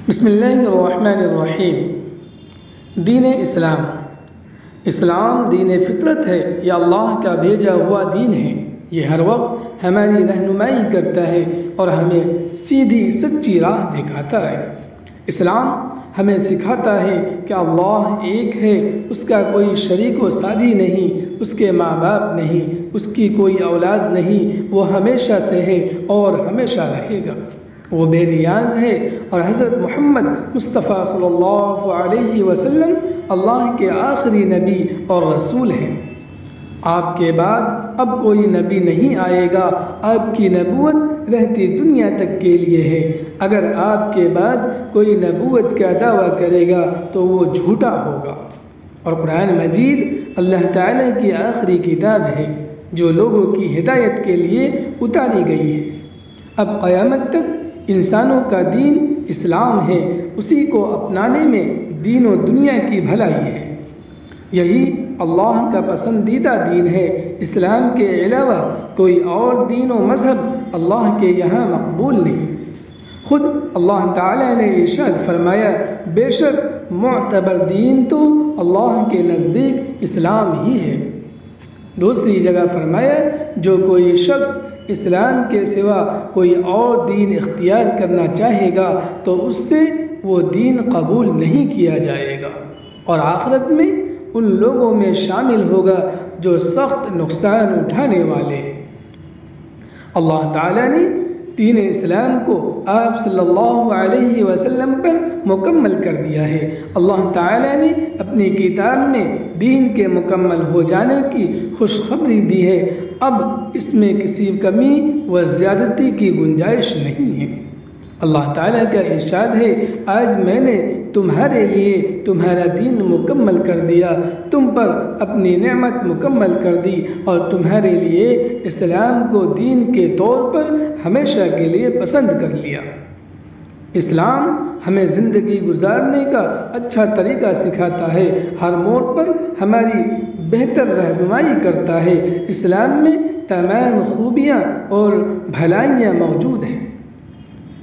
بسم اللہ الرحمن الرحیم۔ دین اسلام دین فطرت ہے، یہ اللہ کا بھیجا ہوا دین ہے۔ یہ ہر وقت ہماری رہنمائی کرتا ہے اور ہمیں سیدھی سچی راہ دکھاتا ہے۔ اسلام ہمیں سکھاتا ہے کہ اللہ ایک ہے، اس کا کوئی شریک و ساجی نہیں، اس کے ماں باپ نہیں، اس کی کوئی اولاد نہیں، وہ ہمیشہ سے ہے اور ہمیشہ رہے گا، وہ بے نیاز ہے، اور حضرت محمد مصطفیٰ صلی اللہ علیہ وسلم اللہ کے آخری نبی اور رسول ہیں۔ آپ کے بعد اب کوئی نبی نہیں آئے گا، آپ کی نبوت رہتی دنیا تک کے لیے ہے۔ اگر آپ کے بعد کوئی نبوت کا دعویٰ کرے گا تو وہ جھوٹا ہوگا۔ اور قرآن مجید اللہ تعالیٰ کی آخری کتاب ہے جو لوگوں کی ہدایت کے لیے اتاری گئی ہے۔ اب قیامت تک انسانوں کا دین اسلام ہے، اسی کو اپنانے میں دین و دنیا کی بھلائی ہے۔ یہی اللہ کا پسندیدہ دین ہے۔ اسلام کے علاوہ کوئی اور دین و مذہب اللہ کے یہاں مقبول نہیں۔ خود اللہ تعالیٰ نے ارشاد فرمایا، بے شک معتبر دین تو اللہ کے نزدیک اسلام ہی ہے۔ دوسری جگہ فرمایا، جو کوئی شخص اسلام کے سوا کوئی اور دین اختیار کرنا چاہے گا تو اس سے وہ دین قبول نہیں کیا جائے گا، اور آخرت میں ان لوگوں میں شامل ہوگا جو سخت نقصان اٹھانے والے ہیں۔ اللہ تعالیٰ نے دین اسلام کو آپ صلی اللہ علیہ وسلم پر مکمل کر دیا ہے۔ اللہ تعالیٰ نے اپنی کتاب میں دین کے مکمل ہو جانے کی خوشخبری دی ہے۔ اب اس میں کسی کمی و زیادتی کی گنجائش نہیں ہے۔ اللہ تعالیٰ کا ارشاد ہے، آج میں نے تمہارے لیے تمہارا دین مکمل کر دیا، تم پر اپنی نعمت مکمل کر دی اور تمہارے لیے اسلام کو دین کے طور پر ہمیشہ کے لیے پسند کر لیا۔ اسلام ہمیں زندگی گزارنے کا اچھا طریقہ سکھاتا ہے، ہر موڑ پر ہماری بہتر رہنمائی کرتا ہے۔ اسلام میں تمام خوبیاں اور بھلائیاں موجود ہیں،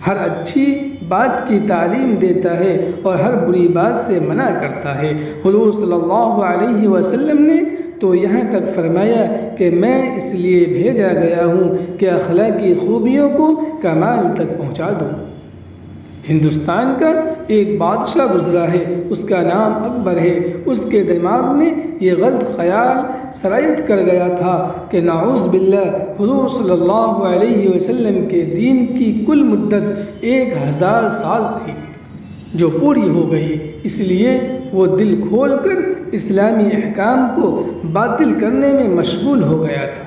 ہر اچھی بات کی تعلیم دیتا ہے اور ہر بری بات سے منع کرتا ہے۔ حضور صلی اللہ علیہ وسلم نے تو یہاں تک فرمایا کہ میں اس لیے بھیجا گیا ہوں کہ اخلاقی خوبیوں کو کمال تک پہنچا دوں۔ ہندوستان کا ایک بادشاہ گزرا ہے، اس کا نام اکبر ہے۔ اس کے دماغ میں یہ غلط خیال سرایت کر گیا تھا کہ نعوذ باللہ حضور صلی اللہ علیہ وسلم کے دین کی کل مدت 1000 سال تھی جو پوری ہو گئی، اس لیے وہ دل کھول کر اسلامی احکام کو باطل کرنے میں مشغول ہو گیا تھا،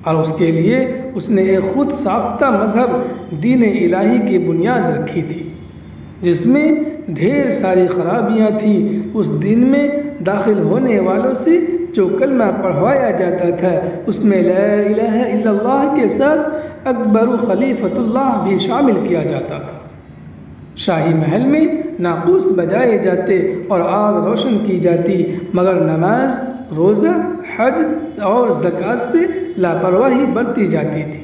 اور اس کے لیے اس نے ایک خود ساختہ مذہب دین الہی کی بنیاد رکھی تھی جس میں ڈھیر ساری خرابیاں تھیں۔ اس دین میں داخل ہونے والوں سے جو کلمہ پڑھوایا جاتا تھا اس میں لا الہ الا اللہ کے ساتھ اکبر خلیفۃ اللہ بھی شامل کیا جاتا تھا۔ شاہی محل میں ناقوس بجائے جاتے اور آگ روشن کی جاتی، مگر نماز، روزہ، حج اور زکوٰۃ سے لاپرواہی برتی جاتی تھی،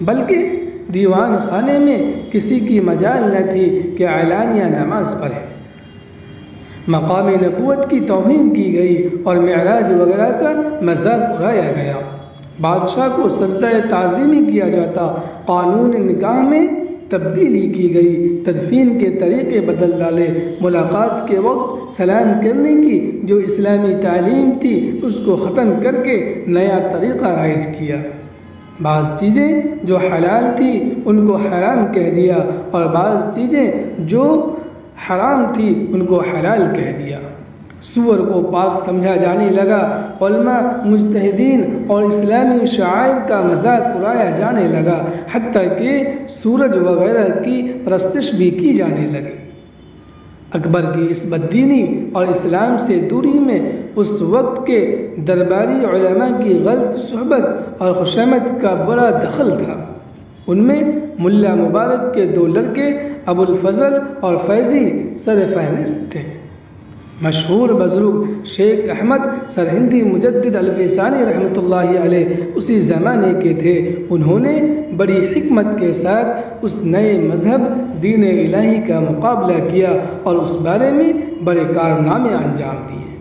بلکہ دیوان خانے میں کسی کی مجال نہ تھی کہ اعلانیہ نماز پڑھے۔ مقام نبوت کی توہین کی گئی اور معراج وغیرہ کا مذاق اڑایا گیا۔ بادشاہ کو سجدہ تعظیمی کیا جاتا، قانون نکاح میں تبدیلی کی گئی، تدفین کے طریقے بدل ڈالے، ملاقات کے وقت سلام کرنے کی جو اسلامی تعلیم تھی اس کو ختم کر کے نیا طریقہ رائج کیا۔ بعض چیزیں جو حلال تھی ان کو حرام کہہ دیا اور بعض چیزیں جو حرام تھی ان کو حلال کہہ دیا۔ سور کو پاک سمجھا جانے لگا، علماء، مجتہدین اور اسلامی شعائر کا مذاق اڑایا جانے لگا، حتیٰ کہ سورج وغیرہ کی پرستش بھی کی جانے لگی۔ اکبر کی اس بددینی اور اسلام سے دوری میں اس وقت کے درباری علماء کی غلط صحبت اور خشامت کا بڑا دخل تھا۔ ان میں ملا مبارک کے 2 لڑکے ابو الفضل اور فیضی سر فہرست تھے۔ مشہور بزرگ شیخ احمد سرہندی مجدد الفسانی رحمۃ اللہ علیہ اسی زمانے کے تھے۔ انہوں نے بڑی حکمت کے ساتھ اس نئے مذہب دین الہی کا مقابلہ کیا اور اس بارے میں بڑے کارنامے انجام دیے۔